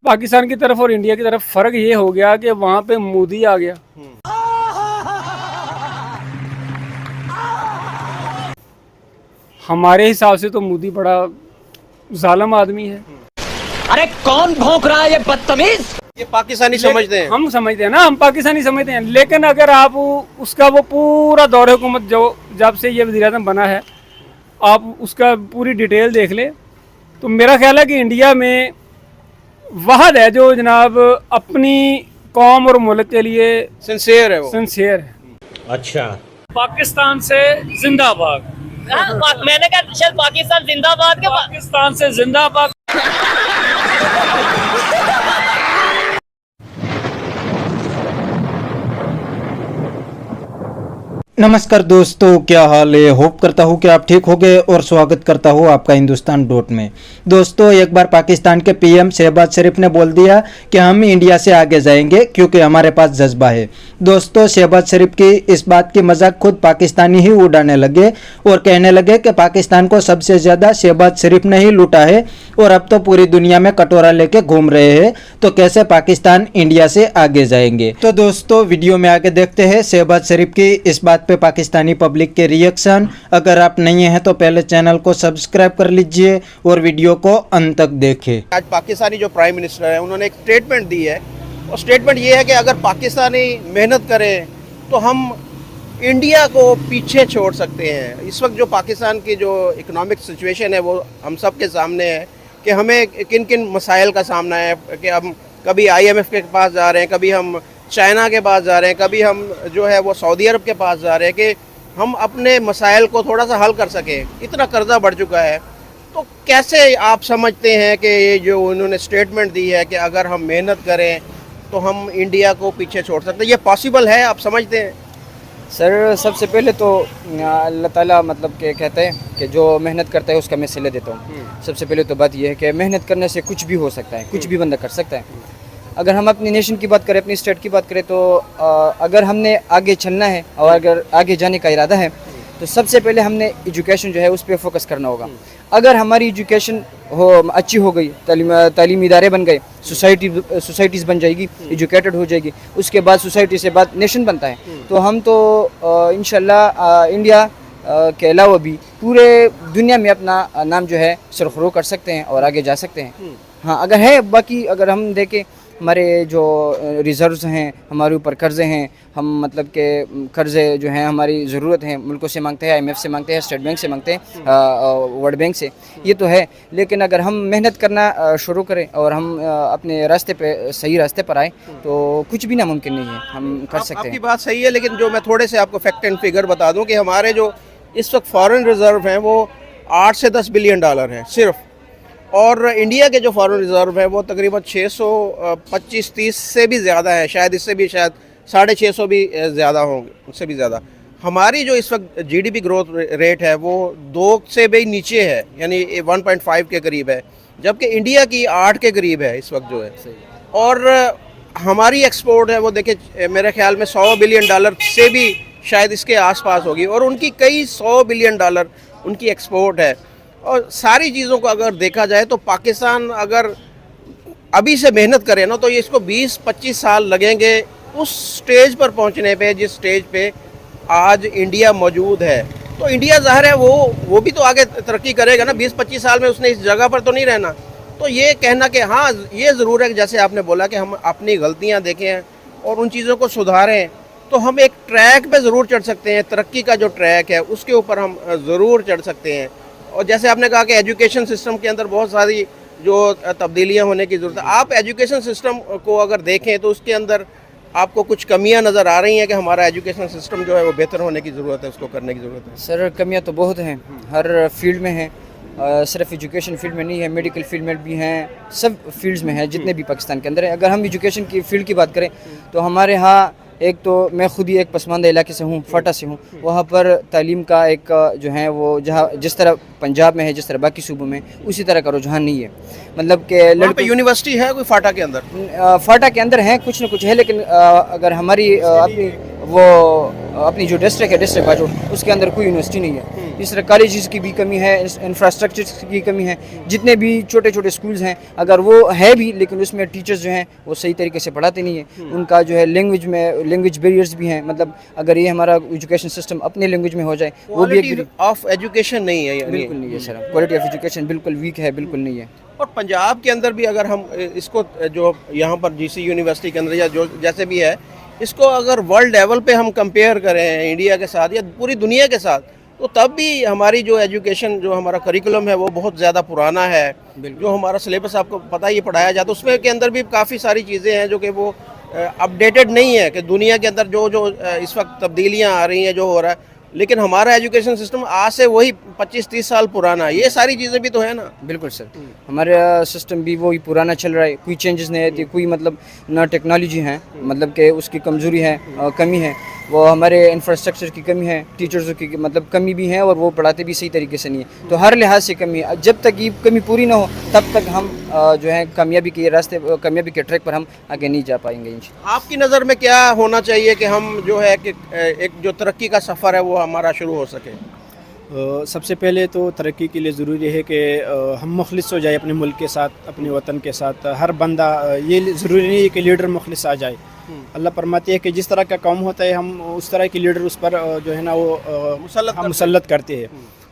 पाकिस्तान की तरफ और इंडिया की तरफ फ़र्क ये हो गया कि वहाँ पे मोदी आ गया। हमारे हिसाब से तो मोदी बड़ा जालिम आदमी है। अरे कौन भौंक रहा है ये बदतमीज? ये पाकिस्तानी समझते हैं। हम समझते हैं ना, हम पाकिस्तानी समझते हैं, लेकिन अगर आप उसका वो पूरा दौर हुकूमत जो जब से ये वज़ीर-ए-आज़म बना है, आप उसका पूरी डिटेल देख लें तो मेरा ख्याल है कि इंडिया में वहद है जो जनाब अपनी कौम और मुल्क के लिए सिंसियर है वो। सिंसियर है। अच्छा, पाकिस्तान से जिंदाबाद। मैंने कहा शायद पाकिस्तान जिंदाबाद के पाकिस्तान से जिंदाबाद। नमस्कार दोस्तों, क्या हाल है। होप करता हूँ कि आप ठीक होंगे और स्वागत करता हूँ आपका हिंदुस्तान डॉट में। दोस्तों, एक बार पाकिस्तान के पीएम शहबाज शरीफ ने बोल दिया कि हम इंडिया से आगे जाएंगे क्योंकि हमारे पास जज्बा है। दोस्तों, शहबाज शरीफ की इस बात की मजाक खुद पाकिस्तानी ही उड़ाने लगे और कहने लगे कि पाकिस्तान को सबसे ज़्यादा शहबाज शरीफ ने ही लूटा है और अब तो पूरी दुनिया में कटोरा लेके घूम रहे हैं, तो कैसे पाकिस्तान इंडिया से आगे जाएंगे। तो दोस्तों, वीडियो में आगे देखते हैं शहबाज शरीफ की इस बात पे पाकिस्तानी पब्लिक के रिएक्शन। अगर आप नहीं हैं तो पहले चैनल को सब्सक्राइब कर लीजिए और वीडियो को अंत तक देखें। आज पाकिस्तानी जो प्राइम मिनिस्टर है उन्होंने एक स्टेटमेंट दी है और स्टेटमेंट ये है कि अगर पाकिस्तानी मेहनत करें तो हम इंडिया को पीछे छोड़ सकते हैं। इस वक्त जो पाकिस्तान की जो इकोनॉमिक सिचुएशन है वो हम सब के सामने है कि हमें किन किन मसाइल का सामना है कि हम कभी IMF के पास जा रहे हैं, कभी हम चाइना के पास जा रहे हैं, कभी हम जो है वो सऊदी अरब के पास जा रहे हैं कि हम अपने मसाइल को थोड़ा सा हल कर सकें। इतना कर्जा बढ़ चुका है। तो कैसे आप समझते हैं कि ये जो उन्होंने स्टेटमेंट दी है कि अगर हम मेहनत करें तो हम इंडिया को पीछे छोड़ सकते हैं, ये पॉसिबल है? आप समझते हैं? सर, सबसे पहले तो अल्लाह ताला मतलब के कहते हैं कि जो मेहनत करता है उसका मैं सिले देता हूँ। सबसे पहले तो बात यह है कि मेहनत करने से कुछ भी हो सकता है, कुछ भी बंदा कर सकता है। अगर हम अपनी नेशन की बात करें, अपनी स्टेट की बात करें तो अगर हमने आगे चलना है और अगर आगे जाने का इरादा है तो सबसे पहले हमने एजुकेशन जो है उस पर फोकस करना होगा। अगर हमारी एजुकेशन अच्छी हो गई, तालीमी इदारे बन गए, सोसाइटीज़ बन जाएगी, एजुकेटेड हो जाएगी, उसके बाद सोसाइटी से बाद नेशन बनता है, तो हम तो इंशाल्लाह इंडिया के अलावा भी पूरे दुनिया में अपना नाम जो है सरखरू कर सकते हैं और आगे जा सकते हैं। हाँ, अगर है बाकी अगर हम देखें हमारे जो रिज़र्व्स हैं, हमारे ऊपर कर्ज़े हैं, हम मतलब के कर्ज़े जो हैं हमारी ज़रूरत है मुल्कों से मांगते हैं, IMF से मांगते हैं, स्टेट बैंक से मांगते हैं, वर्ल्ड बैंक से, ये तो है। लेकिन अगर हम मेहनत करना शुरू करें और हम अपने रास्ते पे सही रास्ते पर आए तो कुछ भी नामुमकिन नहीं है, हम कर सकते हैं। आपकी बात सही है, लेकिन जो मैं थोड़े से आपको फैक्ट एंड फिगर बता दूं कि हमारे जो इस वक्त फॉरेन रिजर्व हैं वो 8 से 10 बिलियन डॉलर हैं सिर्फ, और इंडिया के जो फॉरेन रिजर्व है वो तकरीबन 625-30 से भी ज़्यादा है, शायद इससे भी शायद 650 भी ज़्यादा होंगे, उससे भी ज़्यादा। हमारी जो इस वक्त GDP ग्रोथ रेट है वो 2 से भी नीचे है, यानी 1.5 के करीब है, जबकि इंडिया की 8 के करीब है इस वक्त जो है। और हमारी एक्सपोर्ट है वो देखिए मेरे ख्याल में 100 बिलियन डॉलर से भी शायद इसके आसपास होगी, और उनकी कई 100 बिलियन डॉलर उनकी एक्सपोर्ट है। और सारी चीज़ों को अगर देखा जाए तो पाकिस्तान अगर अभी से मेहनत करे ना तो ये इसको 20-25 साल लगेंगे उस स्टेज पर पहुंचने पे जिस स्टेज पे आज इंडिया मौजूद है। तो इंडिया ज़ाहिर है वो भी तो आगे तरक्की करेगा ना, 20-25 साल में उसने इस जगह पर तो नहीं रहना। तो ये कहना कि हाँ ये ज़रूर है कि जैसे आपने बोला कि हम अपनी गलतियाँ देखें और उन चीज़ों को सुधारें, तो हम एक ट्रैक पे ज़रूर चढ़ सकते हैं। तरक्की का जो ट्रैक है उसके ऊपर हम ज़रूर चढ़ सकते हैं। और जैसे आपने कहा कि एजुकेशन सिस्टम के अंदर बहुत सारी जो तब्दीलियां होने की ज़रूरत है, आप एजुकेशन सिस्टम को अगर देखें तो उसके अंदर आपको कुछ कमियां नज़र आ रही हैं कि हमारा एजुकेशन सिस्टम जो है वो बेहतर होने की ज़रूरत है, उसको करने की ज़रूरत है? सर, कमियां तो बहुत हैं, हर फील्ड में हैं, सिर्फ एजुकेशन फील्ड में नहीं है, मेडिकल फील्ड में भी हैं, सब फील्ड्स में हैं जितने भी पाकिस्तान के अंदर है। अगर हम एजुकेशन की फील्ड की बात करें तो हमारे यहाँ एक तो मैं खुद ही एक पसमानदा इलाके से हूँ, फाटा से हूँ, वहाँ पर तालीम का एक जो है वो जहाँ जिस तरह पंजाब में है, जिस तरह बाकी सूबों में, उसी तरह का रुझान नहीं है। मतलब कि लड़के यूनिवर्सिटी है कोई फाटा के अंदर? फाटा के अंदर है, कुछ न कुछ है, लेकिन अगर हमारी अपनी वो अपनी जो डिस्ट्रिक्ट है डिस्ट्रिक्ट बाजू उसके अंदर कोई यूनिवर्सिटी नहीं है। इस तरह कॉलेजेस की भी कमी है, इंफ्रास्ट्रक्चर की कमी है, जितने भी छोटे छोटे स्कूल्स हैं अगर वो है भी लेकिन उसमें टीचर्स जो हैं वो सही तरीके से पढ़ाते नहीं हैं। उनका जो है लैंग्वेज बैरियर्स भी हैं, मतलब अगर ये हमारा एजुकेशन सिस्टम अपने लैंग्वेज में हो जाए वो भी एक ऑफ एजुकेशन नहीं है, बिल्कुल नहीं है सर। क्वालिटी ऑफ एजुकेशन बिल्कुल वीक है, बिल्कुल नहीं है। और पंजाब के अंदर भी अगर हम इसको जो यहाँ पर जीसी यूनिवर्सिटी के अंदर या जो जैसे भी है, इसको अगर वर्ल्ड लेवल पे हम कंपेयर करें इंडिया के साथ या पूरी दुनिया के साथ, तो तब भी हमारी जो एजुकेशन जो हमारा करिकुलम है वो बहुत ज़्यादा पुराना है। जो हमारा सिलेबस आपको पता ही पढ़ाया जाता है उसमें के अंदर भी काफ़ी सारी चीज़ें हैं जो कि वो अपडेटेड नहीं है कि दुनिया के अंदर जो इस वक्त तब्दीलियाँ आ रही हैं, जो हो रहा है, लेकिन हमारा एजुकेशन सिस्टम आज से वही 25-30 साल पुराना है। ये सारी चीज़ें भी तो है ना। बिल्कुल सर, हमारा सिस्टम भी वही पुराना चल रहा है, कोई चेंजेस नहीं आती, कोई मतलब ना टेक्नोलॉजी है, मतलब कि उसकी कमज़ोरी है, कमी है, वो हमारे इंफ्रास्ट्रक्चर की कमी है, टीचर्स की मतलब कमी भी है और वो पढ़ाते भी सही तरीके से नहीं है। तो हर लिहाज से कमी है। जब तक ये कमी पूरी ना हो तब तक हम जो है कामयाबी के रास्ते, कामयाबी के ट्रैक पर हम आगे नहीं जा पाएंगे इंशाअल्लाह। आपकी नज़र में क्या होना चाहिए कि हम जो है कि एक जो तरक्की का सफ़र है वो हमारा शुरू हो सके? सबसे पहले तो तरक्की के लिए ज़रूरी है कि हम मुखलिस हो जाए अपने मुल्क के साथ, अपने वतन के साथ। हर बंदा, ये ज़रूरी नहीं है कि लीडर मुखलिस आ जाए। अल्लाह फरमाती है कि जिस तरह का कौम होता है हम उस तरह के लीडर उस पर जो है ना वो मुसल्लत करते हैं।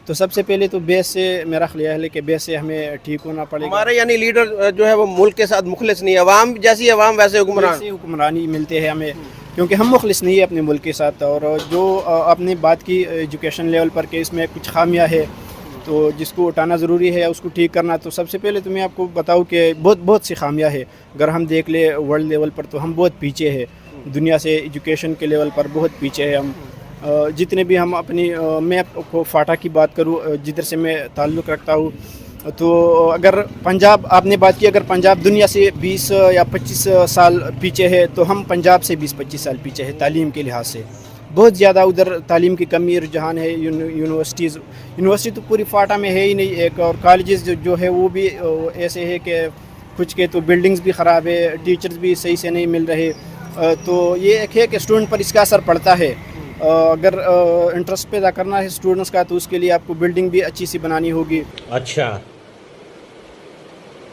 तो सबसे पहले तो बेस से मेरा ख्याल है कि बेस से हमें ठीक होना पड़ेगा। हमारे यानी लीडर जो है वो मुल्क के साथ मुखलिस नहीं है, अवाम जैसी अवाम वैसे हुक्मरानी मिलते हैं हमें, क्योंकि हम मुखलिस नहीं है अपने मुल्क के साथ। और जो अपनी बात की एजुकेशन लेवल पर कि इसमें कुछ खामियां है तो जिसको उठाना ज़रूरी है, उसको ठीक करना। तो सबसे पहले तो मैं आपको बताऊं कि बहुत सी खामियां है। अगर हम देख ले वर्ल्ड लेवल पर तो हम बहुत पीछे है, दुनिया से एजुकेशन के लेवल पर बहुत पीछे है हम। जितने भी हम अपनी मैं आपको फाटा की बात करूं जिधर से मैं ताल्लुक़ रखता हूं, तो अगर पंजाब आपने बात की, अगर पंजाब दुनिया से 20 या 25 साल पीछे है तो हम पंजाब से 20-25 साल पीछे है तालीम के लिहाज से। बहुत ज़्यादा उधर तालीम की कमी रुझान है। यूनिवर्सिटी तो पूरी फाटा में है ही नहीं एक, और कॉलेजेस जो है वो भी ऐसे है कि कुछ के तो बिल्डिंग्स भी ख़राब है, टीचर्स भी सही से नहीं मिल रहे। तो ये एक है कि स्टूडेंट पर इसका असर पड़ता है। अगर इंटरेस्ट पैदा करना है स्टूडेंट्स का तो उसके लिए आपको बिल्डिंग भी अच्छी सी बनानी होगी। अच्छा,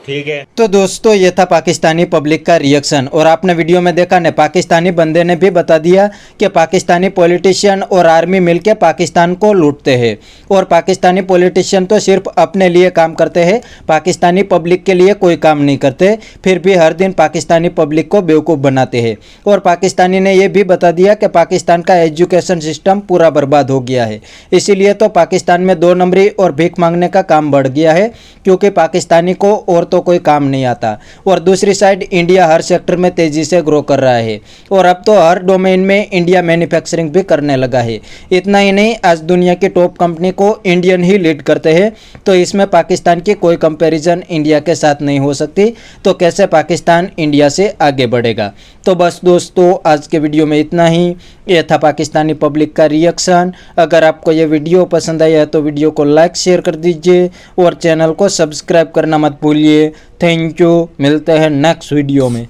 ठीक है। तो दोस्तों ये था पाकिस्तानी पब्लिक का रिएक्शन, और आपने वीडियो में देखा ने पाकिस्तानी बंदे ने भी बता दिया कि पाकिस्तानी पॉलिटिशियन और आर्मी मिलकर पाकिस्तान को लूटते हैं, और पाकिस्तानी पॉलिटिशियन तो सिर्फ अपने लिए काम करते हैं, पाकिस्तानी पब्लिक के लिए कोई काम नहीं करते, फिर भी हर दिन पाकिस्तानी पब्लिक को बेवकूफ़ बनाते हैं। और पाकिस्तानी ने यह भी बता दिया कि पाकिस्तान का एजुकेशन सिस्टम पूरा बर्बाद हो गया है, इसीलिए तो पाकिस्तान में 2 नंबरी और भीख मांगने का काम बढ़ गया है, क्योंकि पाकिस्तानी को और तो कोई काम नहीं आता। और दूसरी साइड इंडिया हर सेक्टर में तेजी से ग्रो कर रहा है, और अब तो हर डोमेन में इंडिया मैन्युफैक्चरिंग भी करने लगा है। इतना ही नहीं, आज दुनिया की टॉप कंपनी को इंडियन ही लीड करते हैं, तो इसमें पाकिस्तान की कोई कंपैरिजन इंडिया के साथ नहीं हो सकती। तो कैसे पाकिस्तान इंडिया से आगे बढ़ेगा। तो बस दोस्तों आज के वीडियो में इतना ही। यह था पाकिस्तानी पब्लिक का रिएक्शन। अगर आपको यह वीडियो पसंद आया है तो वीडियो को लाइक शेयर कर दीजिए, और चैनल को सब्सक्राइब करना मत भूलिए। थैंक यू, मिलते हैं नेक्स्ट वीडियो में।